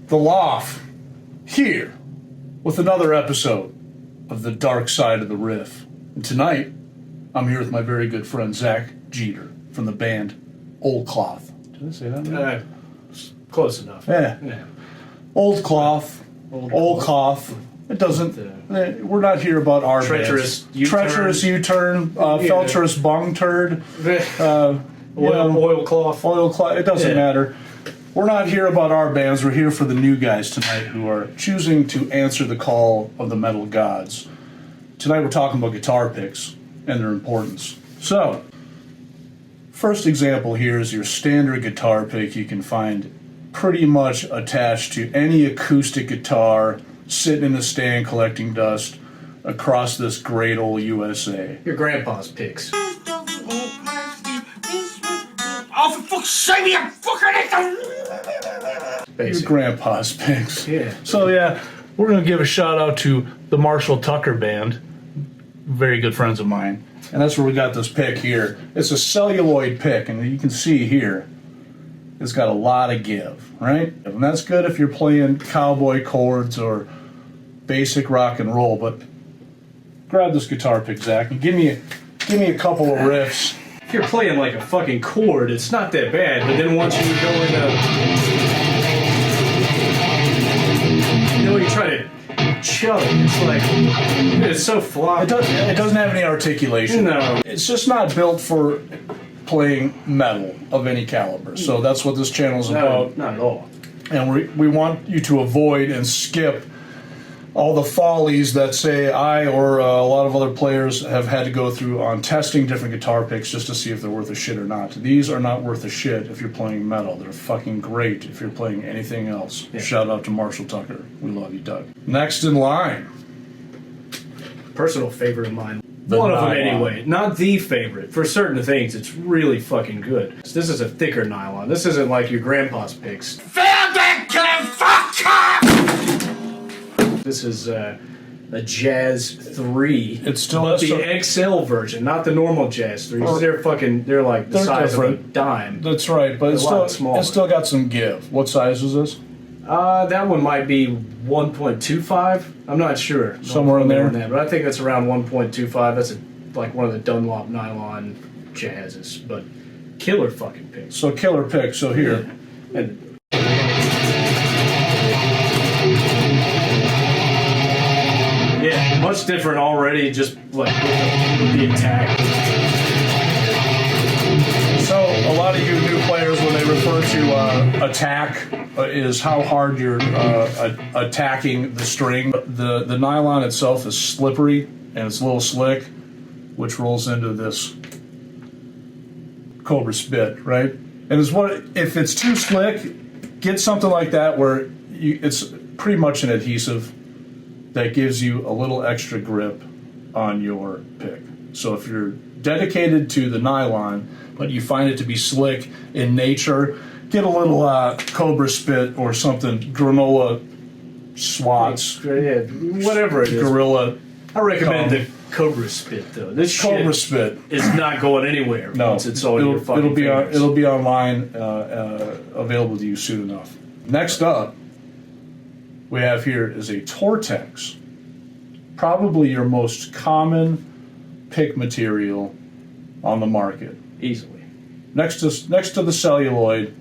the Loft, here with another episode of The Dark Side of the Riff. And tonight, I'm here with my very good friend Zach Jeter from the band Old Cloth. Did I say that? Close enough. Yeah. Old Cloth. Old Cloth. It doesn't. We're not here about our treacherous bands. U-turn. Treacherous U-turn. Felcherous bung turd. Oilcloth. Oilcloth. It doesn't matter. We're not here about our bands. We're here for the new guys tonight who are choosing to answer the call of the metal gods. Tonight we're talking about guitar picks and their importance. So, first example here is your standard guitar pick you can find pretty much attached to any acoustic guitar sitting in a stand collecting dust across this great old USA. Your grandpa's picks. Oh, for fuck's sake, I'm fucking Your grandpa's picks. Yeah. So yeah, we're going to give a shout out to the Marshall Tucker Band, very good friends of mine. And that's where we got this pick here. It's a celluloid pick, and you can see here, it's got a lot of give, right? And that's good if you're playing cowboy chords or basic rock and roll, but grab this guitar pick, Zach, and give me a couple of riffs. If you're playing like a fucking chord, it's not that bad, but then once you go into... you try to chug, it's like... It's so floppy. It doesn't have any articulation. No. It's just not built for playing metal of any caliber. So that's what this channel is about. No, not at all. And we want you to avoid and skip all the follies that say I or a lot of other players have had to go through on testing different guitar picks just to see if they're worth a shit or not. These are not worth a shit if you're playing metal. They're fucking great if you're playing anything else. Yeah. Shout out to Marshall Tucker. We love you, Doug. Next in line. Personal favorite of mine. One of them anyway. Not the favorite. For certain things, it's really fucking good. This is a thicker nylon. This isn't like your grandpa's picks. This is a Jazz 3. It's still the XL version, not the normal Jazz 3s. They're like the size of a dime. That's right, but it's still got some give. What size is this? That one might be 1.25. I'm not sure. Somewhere in there. But I think that's around 1.25. That's like one of the Dunlop nylon Jazzes. But killer fucking pick. So killer pick. So here. Yeah. And much different already, just like with the attack. So a lot of you new players, when they refer to attack, is how hard you're attacking the string. The nylon itself is slippery and it's a little slick, which rolls into this Cobra spit, right? And if it's too slick, get something like that where it's pretty much an adhesive that gives you a little extra grip on your pick. So if you're dedicated to the nylon, but you find it to be slick in nature, get a little Cobra spit or something, granola swats, whatever it is. Gorilla. I recommend the Cobra spit though. This Cobra shit spit is not going anywhere. No, once it's all your fucking fingers. It'll be online, available to you soon enough. Next up, we have here is a Tortex, probably your most common pick material on the market. Easily. Next to the celluloid,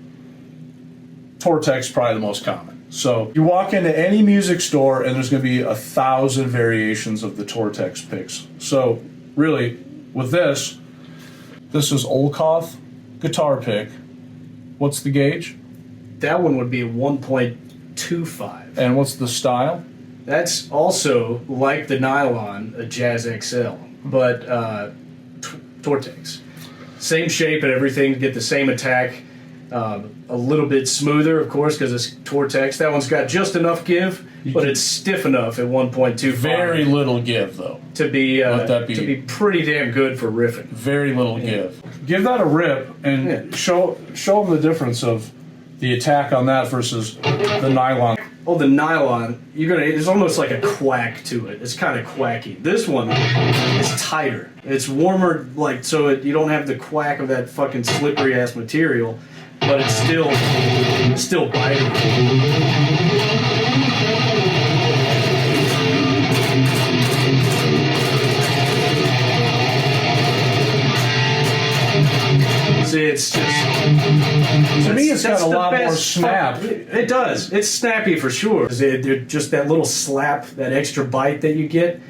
Tortex probably the most common. So you walk into any music store and there's going to be 1,000 variations of the Tortex picks. So really, with this is Old Cloth guitar pick. What's the gauge? That one would be 1.25. And what's the style? That's also like the nylon, a Jazz XL, but Tortex. Same shape and everything, get the same attack. A little bit smoother, of course, because it's Tortex. That one's got just enough give, but it's stiff enough at 1.25. Very little give, though. To be pretty damn good for riffing. Very little give. Give that a rip and show them the difference of the attack on that versus the nylon. Oh, the nylon, it's almost like a quack to it. It's kind of quacky. This one is tighter. It's warmer, so you don't have the quack of that fucking slippery ass material, but it's still biting. snap. It does. It's snappy for sure. They're just that little slap, that extra bite that you get,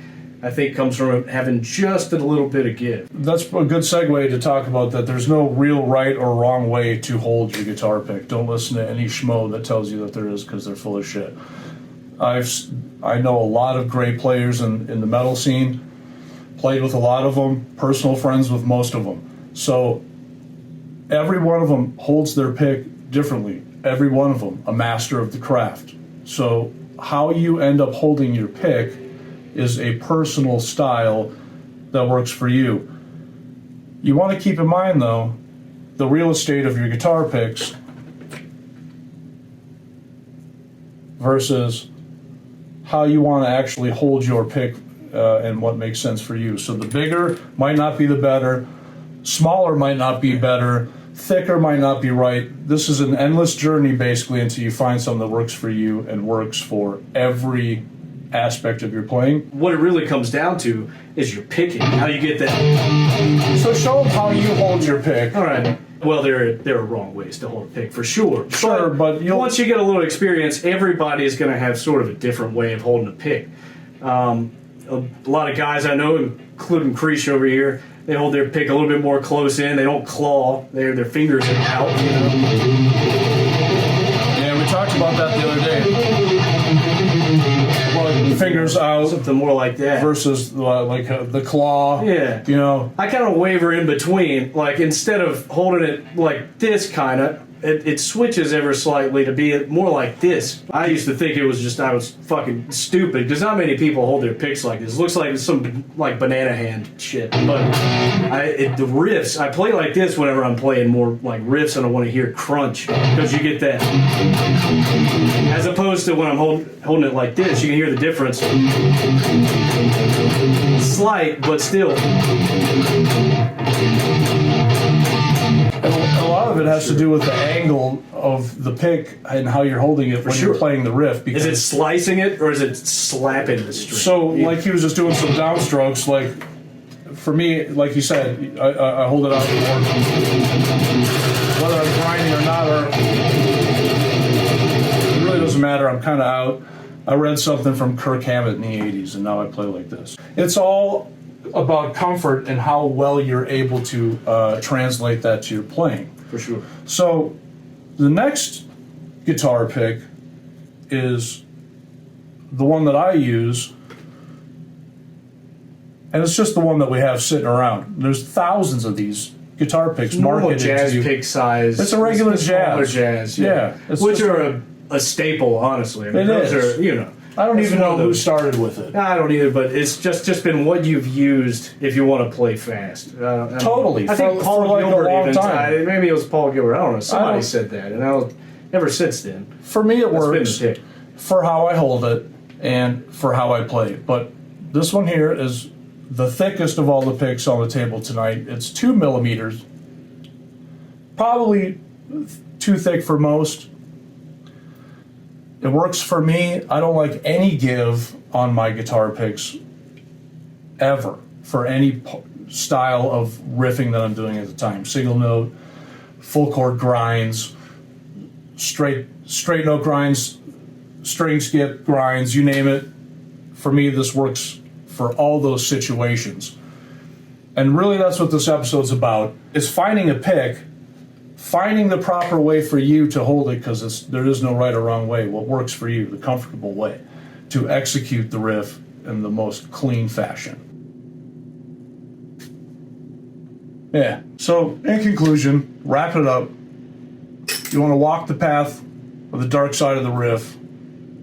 I think comes from having just a little bit of give. That's a good segue to talk about that. There's no real right or wrong way to hold your guitar pick. Don't listen to any schmo that tells you that there is, because they're full of shit. I know a lot of great players in the metal scene. Played with a lot of them. Personal friends with most of them. So every one of them holds their pick differently. Every one of them a master of the craft. So how you end up holding your pick is a personal style that works for you. You want to keep in mind, though, the real estate of your guitar picks versus how you want to actually hold your pick and what makes sense for you. So the bigger might not be the better, smaller might not be better, thicker might not be right. This is an endless journey, basically, until you find something that works for you and works for every aspect of your playing. What it really comes down to is your picking, how you get that. So show them how you hold your pick. All right. Well, there are wrong ways to hold a pick for sure. Sure, but once you get a little experience, everybody is going to have sort of a different way of holding a pick. A lot of guys I know, including Creesh over here, they hold their pick a little bit more close in. They don't claw. Their fingers are out. You know? Yeah, we talked about that the other day. Well, fingers out. Something more like that. Versus the claw. Yeah. You know. I kind of waver in between. Like, instead of holding it like this, kind of, it switches ever slightly to be more like this. I used to think it was just I was fucking stupid, because not many people hold their picks like this. It looks like some like banana hand shit. But the riffs, I play like this whenever I'm playing more like riffs and I want to hear crunch, because you get that. As opposed to when I'm holding it like this, you can hear the difference. Slight, but still. A lot of it has to do with the angle of the pick and how you're holding it when you're playing the riff. Because is it slicing it or is it slapping the string? So, like he was just doing some downstrokes. Like for me, like you said, I hold it out more. Whether I'm grinding or not, it really doesn't matter. I'm kind of out. I read something from Kirk Hammett in the '80s, and now I play like this. It's all about comfort and how well you're able to translate that to your playing. For sure. So the next guitar pick is the one that I use, and it's just the one that we have sitting around. There's thousands of these guitar picks marketed jazz to you. pick size. It's a regular jazz. Jazz, yeah. Which are a staple, honestly. I mean, those are, you know. I don't even know who started with it. I don't either, but it's just been what you've used if you want to play fast. Totally. I think Paul like Gilbert even time. maybe it was Paul Gilbert. I don't know. Somebody said that, and ever since then. For me, it works been the pick. for how I hold it and for how I play it. But this one here is the thickest of all the picks on the table tonight. It's 2 millimeters. Probably too thick for most. It works for me. I don't like any give on my guitar picks ever for any style of riffing that I'm doing at the time. Single note, full chord grinds, straight note grinds, string skip grinds, you name it. For me, this works for all those situations. And really that's what this episode's about, is finding a pick, finding the proper way for you to hold it, because there is no right or wrong way. What works for you, the comfortable way to execute the riff in the most clean fashion. Yeah, so in conclusion, wrap it up. You want to walk the path of the dark side of the riff.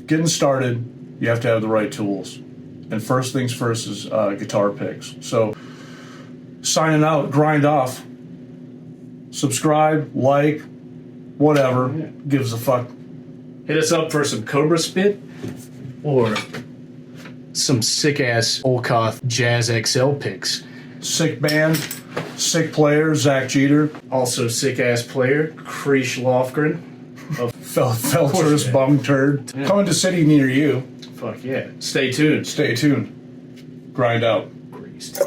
Getting started, you have to have the right tools. And first things first is guitar picks. So signing out, grind off. Subscribe, like, whatever. Gives a fuck. Hit us up for some Cobra Spit or some sick-ass Olkoth Jazz XL picks. Sick band, sick player, Zach Jeter. Also sick-ass player, Creesh Lofgren. Felter's bum turd. Yeah. Coming to city near you. Fuck yeah. Stay tuned. Stay tuned. Grind out. Greased.